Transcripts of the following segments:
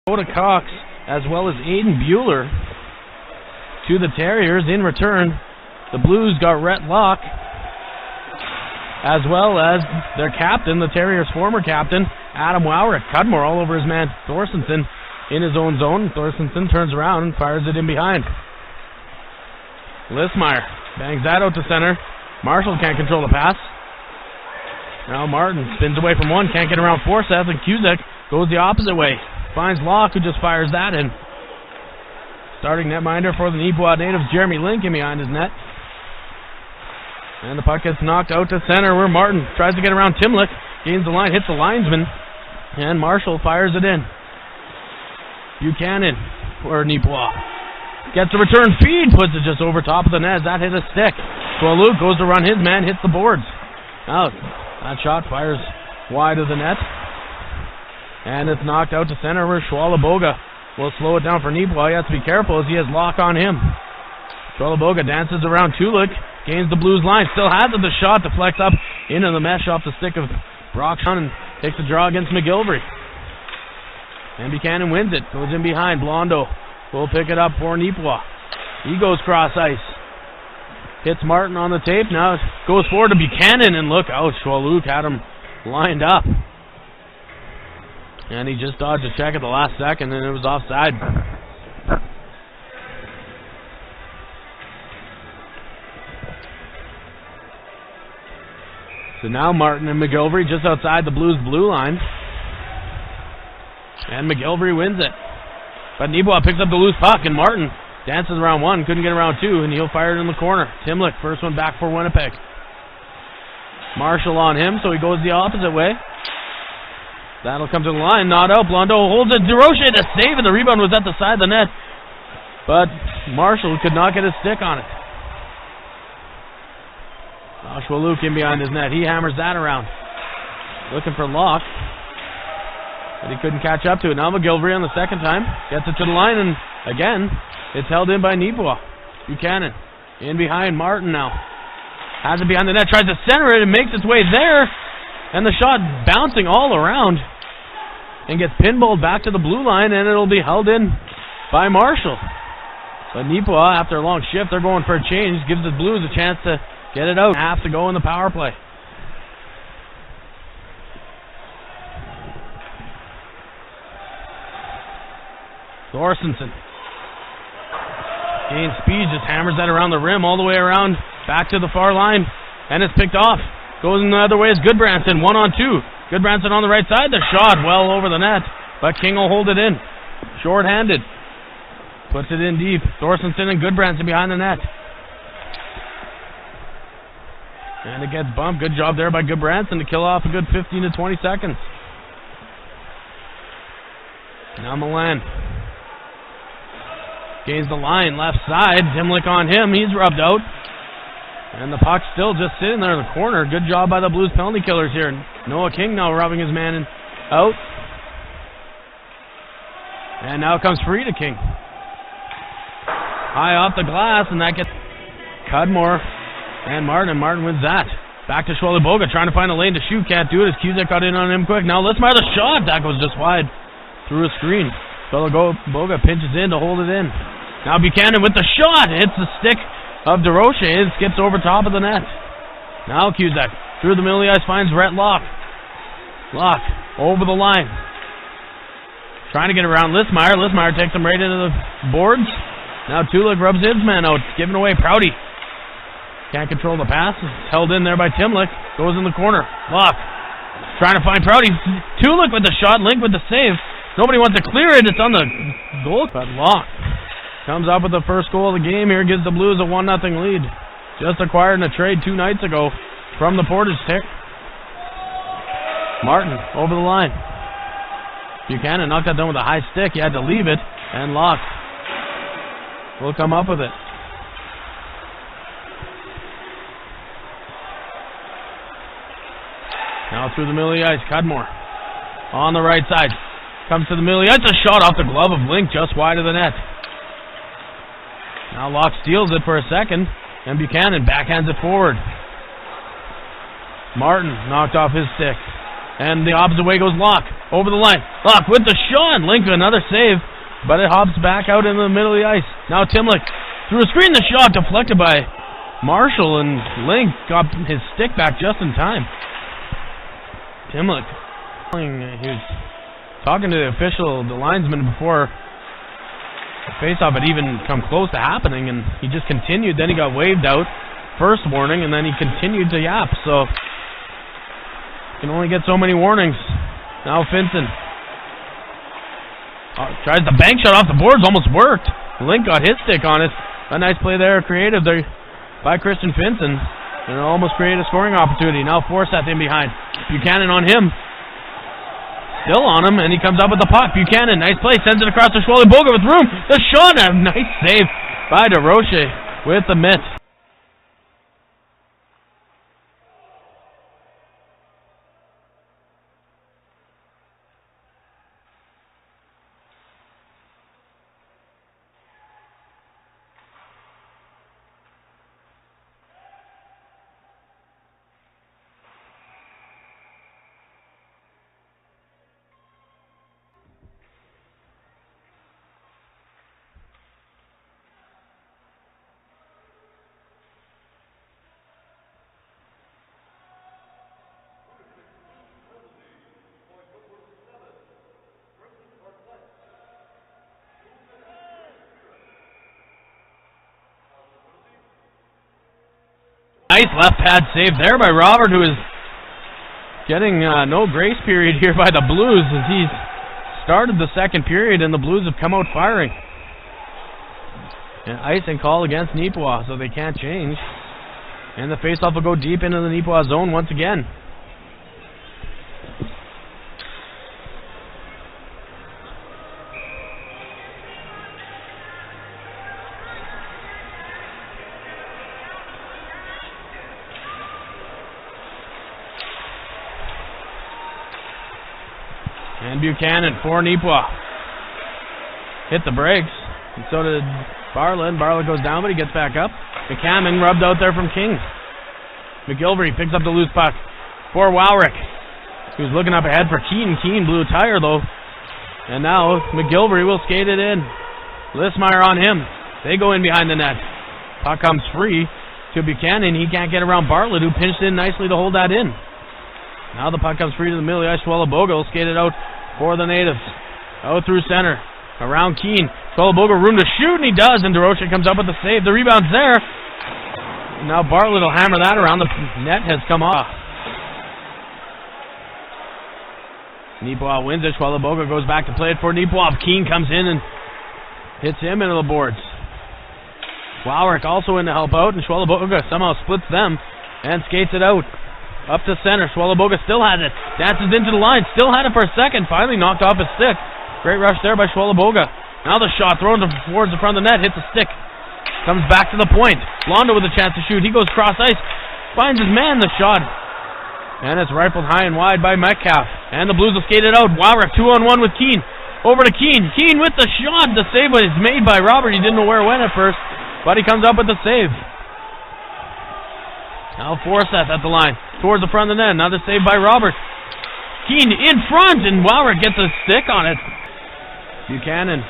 Dakota Cox as well as Aiden Bueller to the Terriers. In return, the Blues got Rhett Locke as well as their captain, the Terriers' former captain, Adam Wowrick. Cudmore all over his man Thorstensen in his own zone. Thorstensen turns around and fires it in behind. Lismeyer bangs that out to center. Marshall can't control the pass. Now Martin spins away from one, can't get around Forsyth, and Cusack goes the opposite way. Finds Locke, who just fires that in. Starting netminder for the Nipawin natives, Jeremy Lincoln behind his net. And the puck gets knocked out to center where Martin tries to get around Timlick. Gains the line, hits the linesman, and Marshall fires it in. Buchanan for Nipawin. Gets a return feed, puts it just over top of the net. That hit a stick. Luke goes to run his man, hits the boards. Now, that shot fires wide of the net. And it's knocked out to center where Schwalaboga will slow it down for Nipawin. He has to be careful as he has Locke on him. Schwalaboga dances around Tulik, gains the Blues line, still has it. The shot deflects up into the mesh off the stick of Brock and takes a draw against McGilvery. And Buchanan wins it, goes in behind. Blondo will pick it up for Nipawin. He goes cross ice. Hits Martin on the tape. Now goes forward to Buchanan, and look out, Schwaluk had him lined up. And he just dodged a check at the last second, and it was offside. So now Martin and McGilvery just outside the Blues blue line. And McGilvery wins it. But Nipawin picks up the loose puck, and Martin dances around one, couldn't get around two, and he'll fire it in the corner. Timlick, first one back for Winnipeg. Marshall on him, so he goes the opposite way. That'll come to the line, not out. Blondo holds it. DeRoche to save, and the rebound was at the side of the net. But Marshall could not get his stick on it. Joshua Luke in behind his net. He hammers that around. Looking for Locke. But he couldn't catch up to it. Now McGilvery on the second time. Gets it to the line, and again, it's held in by Nipawin. Buchanan in behind Martin now. Has it behind the net. Tries to center it and makes its way there. And the shot bouncing all around. And gets pinballed back to the blue line, and it'll be held in by Marshall. But Nipawin, after a long shift, they're going for a change. Gives the Blues a chance to get it out. Have to go in the power play. Thorstensen. Gains speed, just hammers that around the rim, all the way around, back to the far line, and it's picked off. Goes in the other way is Goodbranson, 1-on-2. Goodbranson on the right side, the shot well over the net, but King will hold it in. Short-handed. Puts it in deep. Thorstensen and Goodbranson behind the net. And it gets bumped. Good job there by Goodbranson to kill off a good 15 to 20 seconds. Now Milan. Gains the line, left side. Timlick on him. He's rubbed out. And the puck's still just sitting there in the corner. Good job by the Blues penalty killers here. Noah King now rubbing his man out. And now comes Frida King. High off the glass, and that gets Cudmore and Martin. And Martin wins that. Back to Schwalaboga, trying to find a lane to shoot. Can't do it as Cusack got in on him quick. Now let's fire the shot. That goes just wide through a screen. Schwalaboga pinches in to hold it in. Now Buchanan with the shot. Hits the stick of DeRoche. It skips over top of the net. Now Cusack through the middle of the ice finds Rhett Locke. Locke over the line. Trying to get around Lismeyer. Lismeyer takes him right into the boards. Now Tulik rubs his man out. Giving away Prouty. Can't control the pass. It's held in there by Timlick. Goes in the corner. Locke trying to find Prouty. Tulik with the shot. Link with the save. Nobody wants to clear it. It's on the goal. But Locke comes up with the first goal of the game here. Gives the Blues a 1-0 lead. Just acquired in a trade 2 nights ago from the Portage stick. Martin over the line. Buchanan knocked that down with a high stick. He had to leave it. And Locke will come up with it. Now through the middle of the ice, Cudmore on the right side. Comes to the middle of the ice. A shot off the glove of Link just wide of the net. Now Locke steals it for a second, and Buchanan backhands it forward. Martin knocked off his stick. And the opposite way goes Locke. Over the line. Locke with the shot. Link another save. But it hops back out into the middle of the ice. Now Timlick through a screen. The shot deflected by Marshall. And Link got his stick back just in time. Timlick. He was talking to the official, the linesman, before the faceoff had even come close to happening. And he just continued. Then he got waved out. First warning. And then he continued to yap. So can only get so many warnings. Now Finson tries the bank shot off the boards, almost worked. Link got his stick on it. A nice play there, creative there by Christian Finson. And almost created a scoring opportunity. Now Forsyth in behind. Buchanan on him. Still on him, and he comes up with the puck. Buchanan, nice play, sends it across to Schwalbe-Boga with room. The shot, a nice save by DeRoche with the mitt. Nice left pad save there by Robert, who is getting no grace period here by the Blues as he's started the second period and the Blues have come out firing. And icing call against Neepawa, so they can't change. And the faceoff will go deep into the Neepawa zone once again. And Buchanan for Neepawa. Hit the brakes. And so did Bartlett. Bartlett goes down, but he gets back up. McCammon rubbed out there from Kings. McGilvery picks up the loose puck for Wowrick. He was looking up ahead for Keane. Keane blew a tire, though. And now McGilvery will skate it in. Lismeyer on him. They go in behind the net. Puck comes free to Buchanan. He can't get around Bartlett, who pinched in nicely to hold that in. Now the puck comes free to the middle of the ice. Schwalbe-Boga will skate it out for the natives. Out through center. Around Keane. Schwalbe-Boga room to shoot, and he does. And DeRoche comes up with the save. The rebound's there. Now Bartlett will hammer that around. The net has come off. Neepawa wins it. Schwalbe-Boga goes back to play it for Neepawa. Keane comes in and hits him into the boards. Wowrick also in to help out, and Schwalbe-Boga somehow splits them and skates it out. Up to center. Schwalbe-Boga still has it. Dances into the line. Still had it for a second. Finally knocked off his stick. Great rush there by Schwalbe-Boga. Now the shot thrown towards the front of the net. Hits a stick. Comes back to the point. Londo with a chance to shoot. He goes cross ice. Finds his man. The shot. And it's rifled high and wide by Metcalf. And the Blues will skate it out. Wowrick 2-on-1 with Keane. Over to Keane. Keane with the shot. The save was made by Robert. He didn't know where it went at first, but he comes up with the save. Now Forsyth at the line. Towards the front of the net. Another save by Robert. Keane in front, and Wowrick gets a stick on it. Buchanan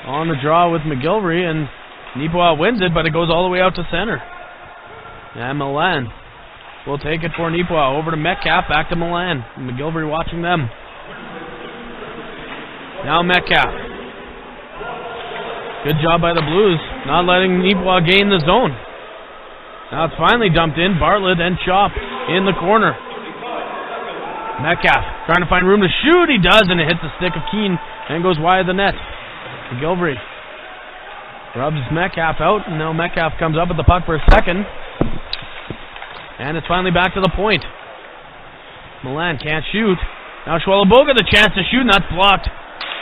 on the draw with McGilvery, and Neepawa wins it, but it goes all the way out to center. And Milan will take it for Neepawa. Over to Metcalf, back to Milan. McGilvery watching them. Now Metcalf. Good job by the Blues, not letting Neepawa gain the zone. Now it's finally dumped in. Bartlett and Chop in the corner. Metcalf trying to find room to shoot. He does, and it hits the stick of Keane and goes wide of the net. McGilvery rubs Metcalf out, and now Metcalf comes up with the puck for a second. And it's finally back to the point. Milan can't shoot. Now Schwalbe-Boga the chance to shoot, and that's blocked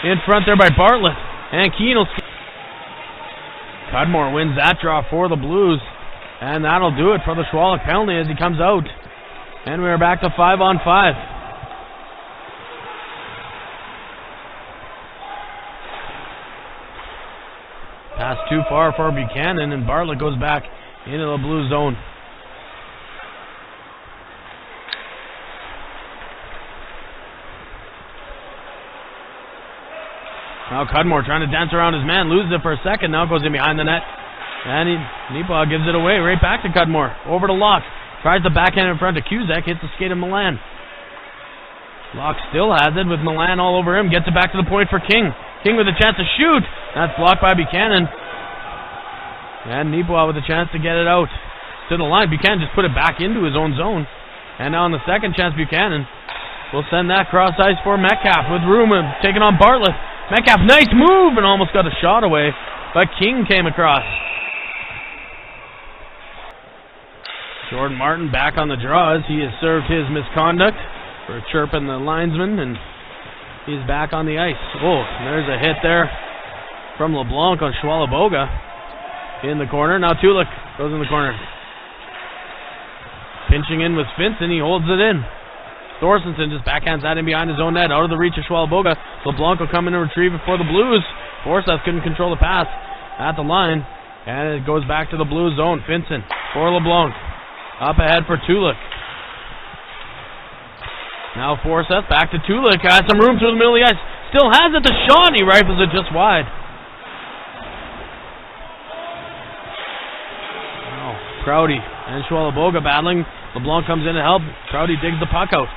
in front there by Bartlett. And Keane will... Cudmore wins that draw for the Blues. And that'll do it for the Schwalbe penalty as he comes out. And we're back to 5-on-5. Pass too far for Buchanan, and Bartlett goes back into the Blue zone. Now Cudmore trying to dance around his man, loses it for a second, now goes in behind the net. And Neepaw gives it away right back to Cudmore. Over to Locke. Tries the backhand in front to Cusack, hits the skate of Milan. Locke still has it with Milan all over him, gets it back to the point for King. King with a chance to shoot. That's blocked by Buchanan. And Neepaw with a chance to get it out to the line. Buchanan just put it back into his own zone. And now on the second chance, Buchanan will send that cross ice for Metcalf with room and taking on Bartlett. Metcalf, nice move, and almost got a shot away, but King came across. Jordan Martin back on the draw as he has served his misconduct for chirping the linesman, and he's back on the ice. Oh, there's a hit there from LeBlanc on Schwalaboga in the corner. Now Tulik goes in the corner. Pinching in with Finson, he holds it in. Thorstenson just backhands that in behind his own net, out of the reach of Schwalaboga. LeBlanc will come in and retrieve it for the Blues. Forsyth couldn't control the pass at the line, and it goes back to the Blues zone. Finson for LeBlanc. Up ahead for Tulik. Now Forsyth back to Tulik. Has some room through the middle of the ice. Still has it. The shot. He rifles it just wide. Now Prouty and Schwalaboga battling. LeBlanc comes in to help. Prouty digs the puck out.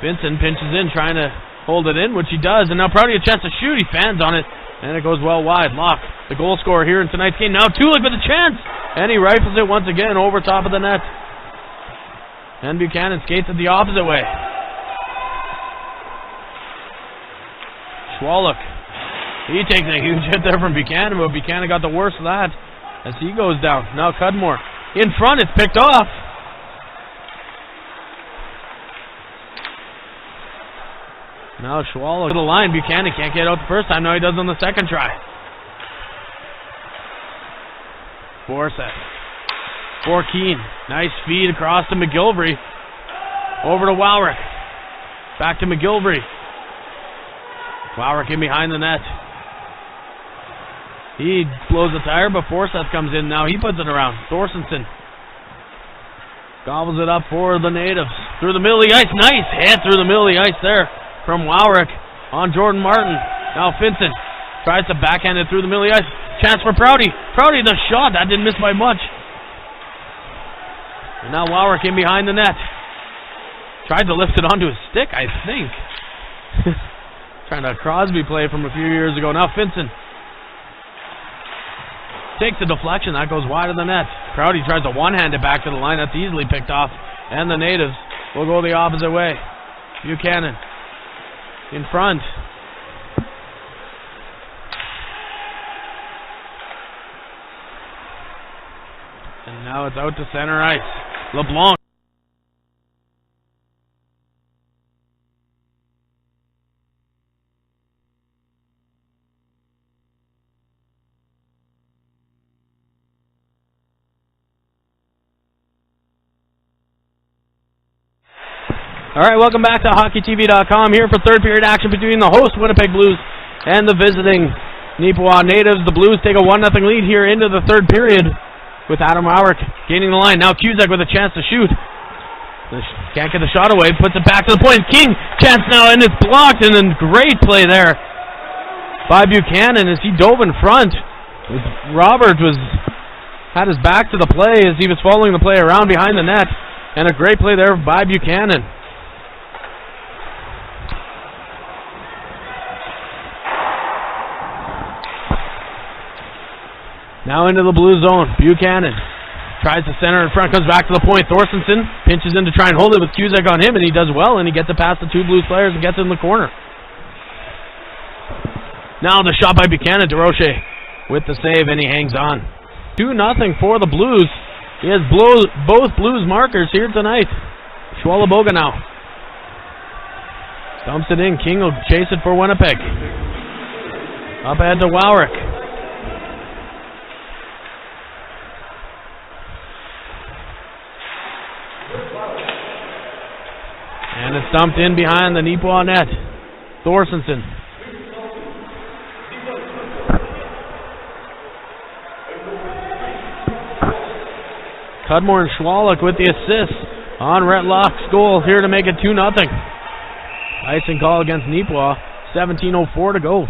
Vincent pinches in, trying to hold it in, which he does. And now Prouty a chance to shoot. He fans on it. And it goes well wide. Locke, the goal scorer here in tonight's game. Now Tulik with a chance. And he rifles it once again over top of the net. And Buchanan skates it the opposite way. Schwallock. He takes a huge hit there from Buchanan, but Buchanan got the worst of that as he goes down. Now Cudmore in front. It's picked off. Now Schwallow to the line. Buchanan can't get out the first time. Now he does on the second try. Forsyth. For Keane. Nice feed across to McGilvery. Over to Wowrick. Back to McGilvery. Wowrick in behind the net. He blows the tire, but Forsyth comes in now. He puts it around. Thorstenson gobbles it up for the natives. Through the middle of the ice. Nice hit through the middle of the ice there from Wowrick on Jordan Martin. Now Finson tries to backhand it through the middle of the ice. Chance for Prouty. Prouty the shot. That didn't miss by much. And now Wowrick in behind the net. Tried to lift it onto his stick, I think. Trying to Crosby play from a few years ago. Now Finson takes the deflection. That goes wide of the net. Prouty tries to one-hand it back to the line. That's easily picked off. And the natives will go the opposite way. Buchanan in front. And now it's out to center ice. LeBlanc. All right, welcome back to HockeyTV.com here for third period action between the host Winnipeg Blues and the visiting Neepawa Natives. The Blues take a 1-0 lead here into the third period with Adam Wowrick gaining the line. Now Cusack with a chance to shoot. Can't get the shot away, puts it back to the point. King, chance now, and it's blocked, and then great play there by Buchanan as he dove in front. Robert had his back to the play as he was following the play around behind the net, and a great play there by Buchanan. Now into the blue zone. Buchanan tries to center in front, comes back to the point. Thorstenson pinches in to try and hold it with Cusack on him, and he does well, and he gets it past the two Blues players and gets it in the corner. Now the shot by Buchanan. DeRoche with the save, and he hangs on. 2-0 for the Blues. He has both Blues markers here tonight. Schwalaboga now dumps it in. King will chase it for Winnipeg. Up ahead to Wowrick. And it's dumped in behind the Neepawa net. Thorstenson. Cudmore and Schwallock with the assist on Rhett Locke's goal here to make it 2-0. Icing call against Neepawa. 17:04 to go.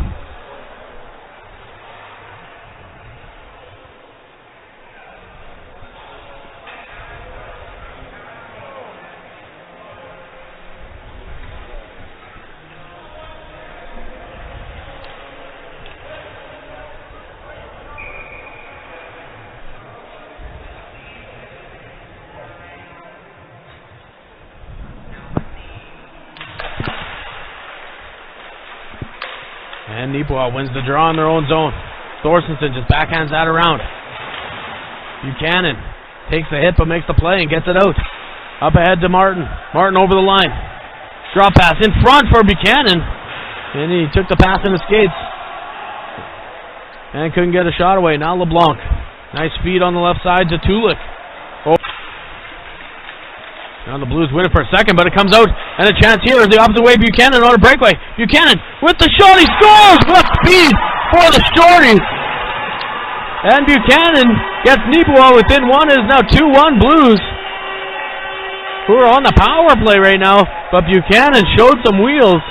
And Neepawa wins the draw in their own zone. Thorstensen just backhands that around. Buchanan takes the hit but makes the play and gets it out. Up ahead to Martin. Martin over the line. Drop pass in front for Buchanan. And he took the pass in his skates. And couldn't get a shot away. Now LeBlanc. Nice speed on the left side to Tulik. Oh. Now the Blues win it for a second, but it comes out, and a chance here is the opposite way. Buchanan on a breakaway. Buchanan with the shot, he scores! What speed for the shorty! And Buchanan gets Neepawa within one. It is now 2-1 Blues, who are on the power play right now, but Buchanan showed some wheels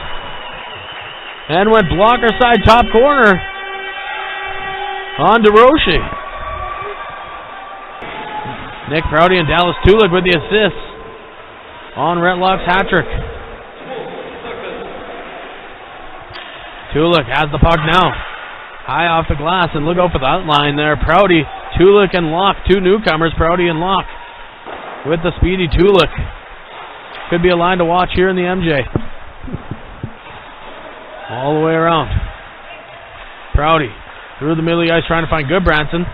and went blocker side top corner on DeRoche. Nick Prouty and Dallas Tulik with the assists on Retlock's hat trick. Tulik has the puck now. High off the glass, and look out for that line there. Prouty, Tulik, and Locke. Two newcomers, Prouty and Locke, with the speedy Tulik. Could be a line to watch here in the MJ. All the way around. Prouty through the middle of the ice trying to find Goodbranson.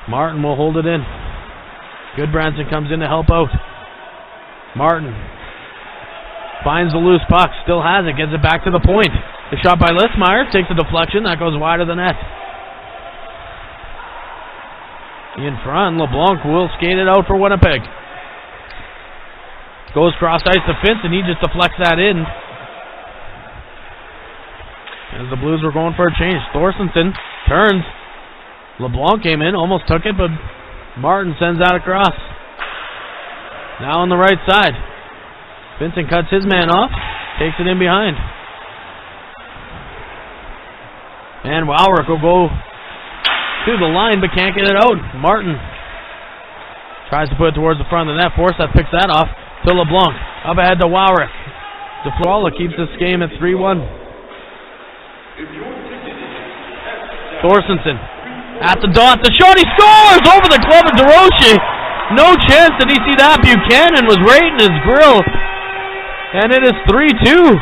Martin will hold it in. Goodbranson comes in to help out. Martin finds the loose puck, still has it, gets it back to the point. The shot by Listmeyer takes a deflection, that goes wide of the net. In front, LeBlanc will skate it out for Winnipeg. Goes cross ice to Fintz, and he just deflects that in. As the Blues were going for a change, Thorstensen turns. LeBlanc came in, almost took it, but Martin sends that across. Now on the right side. Vincent cuts his man off, takes it in behind. And Wowrick will go to the line, but can't get it out. Martin tries to put it towards the front of the net. Forsyth picks that off to LeBlanc. Up ahead to Wowrick. DeFlawla keeps this game at 3-1. Thorstensen at the dot, the shot, he scores over the glove of DeRoche. No chance did he see that. Buchanan was right in his grill, and it is 3-2.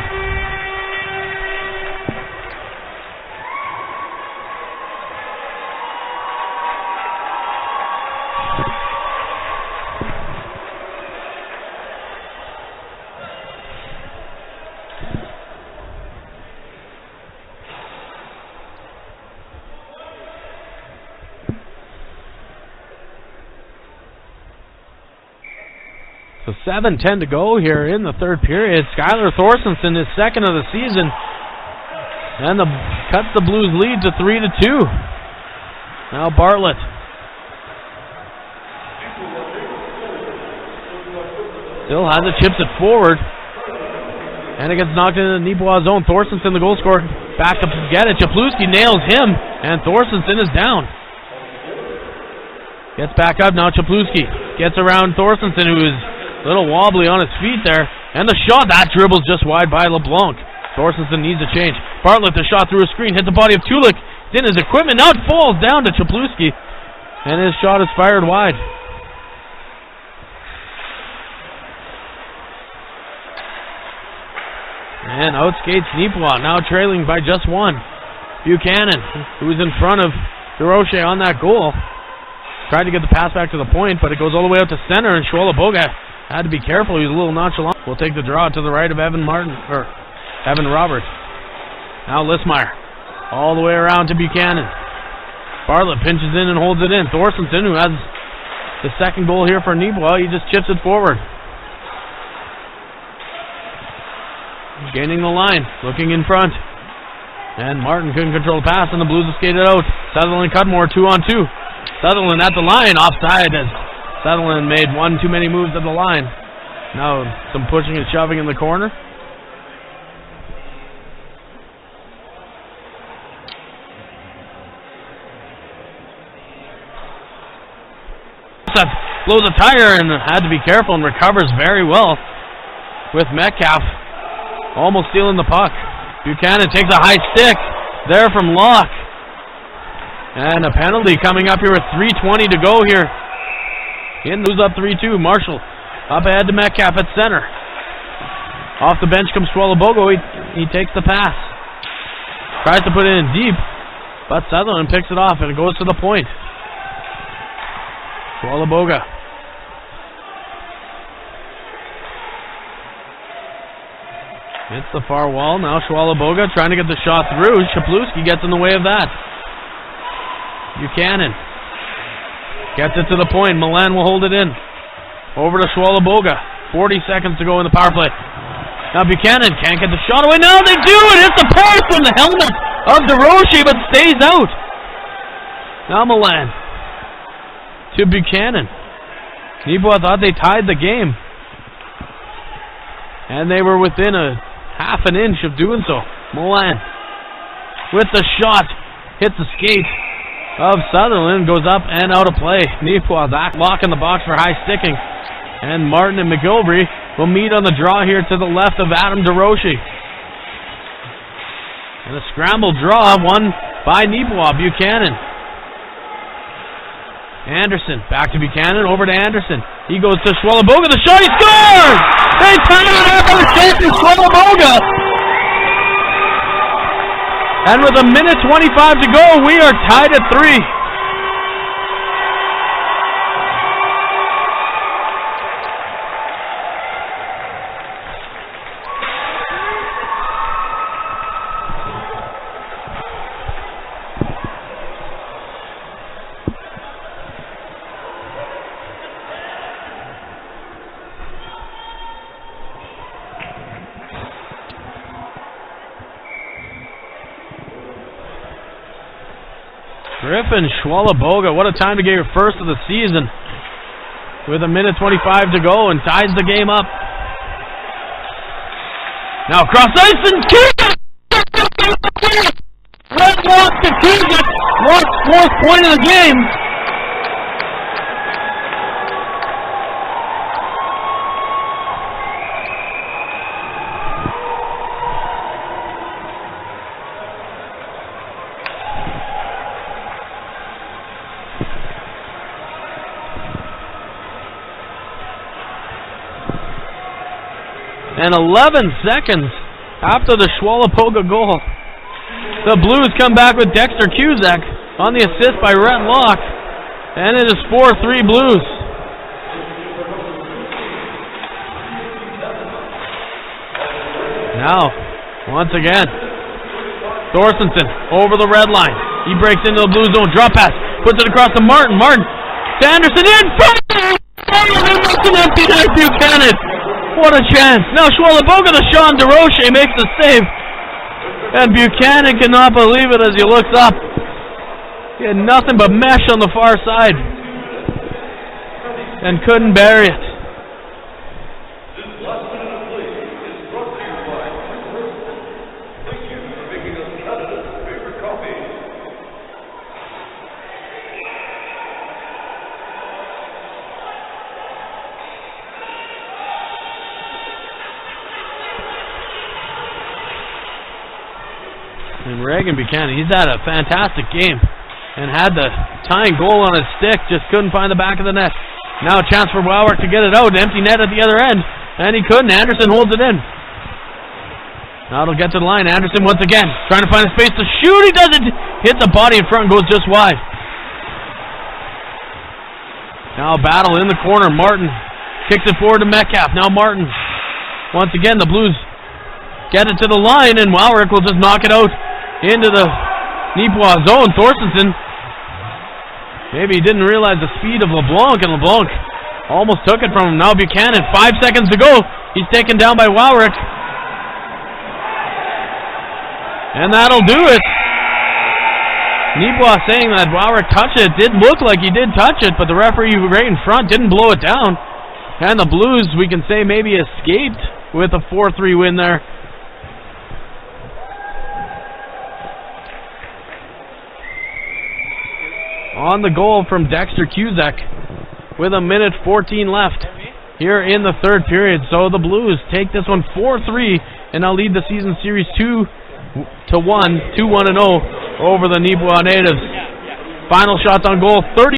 So 7:10 to go here in the third period. Skylar Thorstensen is second of the season, and cuts the Blues lead to 3-2. Now Bartlett. Still has it, chips it forward, and it gets knocked into the Neepawa zone. Thorstensen, the goal scorer, back to get it. Chapluski nails him, and Thorstensen is down. Gets back up now. Chapluski gets around Thorstensen, who is a little wobbly on his feet there. And the shot, that dribbles just wide by LeBlanc. Thorstensen needs a change. Bartlett, the shot through a screen, hit the body of Tulik. It's in his equipment. Now it falls down to Chapluski, and his shot is fired wide. And out skates Neepawa, now trailing by just one. Buchanan, who's in front of DeRoche on that goal, tried to get the pass back to the point, but it goes all the way out to center, and Schwolaboga had to be careful. He was a little nonchalant. We'll take the draw to the right of Evan Roberts. Now Listmeyer, all the way around to Buchanan. Bartlett pinches in and holds it in. Thorstensen, who has the second goal here for Neepawa, he just chips it forward. Gaining the line, looking in front. And Martin couldn't control the pass, and the Blues have skated out. Sutherland Cudmore 2-on-2. Sutherland at the line, offside as Sutherland made one too many moves at the line. Now some pushing and shoving in the corner. Blows a tire and had to be careful and recovers very well with Metcalf almost stealing the puck. Buchanan takes a high stick there from Locke. And a penalty coming up here with 3:20 to go here. Lose up 3-2. Marshall up ahead to Metcalf at center. Off the bench comes Schwalabogo. He takes the pass. Tries to put it in deep, but Sutherland picks it off and it goes to the point. Schwalaboga. Hits the far wall. Now Schwalaboga trying to get the shot through. Shapluski gets in the way of that. Buchanan gets it to the point. Milan will hold it in. Over to Schwalaboga. 40 seconds to go in the power play. Now Buchanan can't get the shot away. Now they do! It hits the post from the helmet of DeRoche, but stays out. Now Milan to Buchanan. Nibois thought they tied the game. And they were within a half an inch of doing so. Milan with the shot. Hits the skate of Sutherland. Goes up and out of play. Nibois back lock in the box for high sticking. And Martin and McGilvery will meet on the draw here to the left of Adam DeRoche. And a scramble draw won by Nibois. Buchanan. Anderson, back to Buchanan, over to Anderson. He goes to Schwalaboga, the shot, he scores! They tie it up on the chance to Schwalaboga! And with 1:25 to go, we are tied at 3. Griffin Schwalaboga, what a time to get your first of the season. With 1:25 to go and ties the game up. Now cross ice and Kuzik! Red walk to Kuzik. Walks 4th point of the game. And 11 seconds after the Schwalaboga goal, the Blues come back with Dexter Cusack on the assist by Rhett Locke, and it is 4-3 Blues. Now, once again, Thorstenson over the red line. He breaks into the Blue zone, drop pass, puts it across to Martin. Martin to Anderson in front. An empty net, Buchanan. What a chance. Now Schwalaboga, the Sean DeRoche makes the save. And Buchanan cannot believe it as he looks up. He had nothing but mesh on the far side. And couldn't bury it. And Reigan Buchanan, he's had a fantastic game and had the tying goal on his stick, just couldn't find the back of the net. Now a chance for Wowrick to get it out, empty net at the other end, and he couldn't. Anderson holds it in. Now it'll get to the line. Anderson once again trying to find a space to shoot. He doesn't hit the body in front and goes just wide. Now a battle in the corner. Martin kicks it forward to Metcalf. Now Martin. Once again the Blues get it to the line, and Wowrick will just knock it out into the Nibois zone. Thorstenson, maybe he didn't realize the speed of LeBlanc, and LeBlanc almost took it from him. Now Buchanan, 5 seconds to go. He's taken down by Wowrick. And that'll do it. Nebois saying that Wowrick touched it. Did look like he did touch it, but the referee right in front didn't blow it down. And the Blues, we can say, maybe escaped with a 4-3 win there. On the goal from Dexter Cusack with 1:14 left here in the third period. So the Blues take this one 4-3 and now lead the season series 2-1 over the Nebois Natives. Final shots on goal, 30.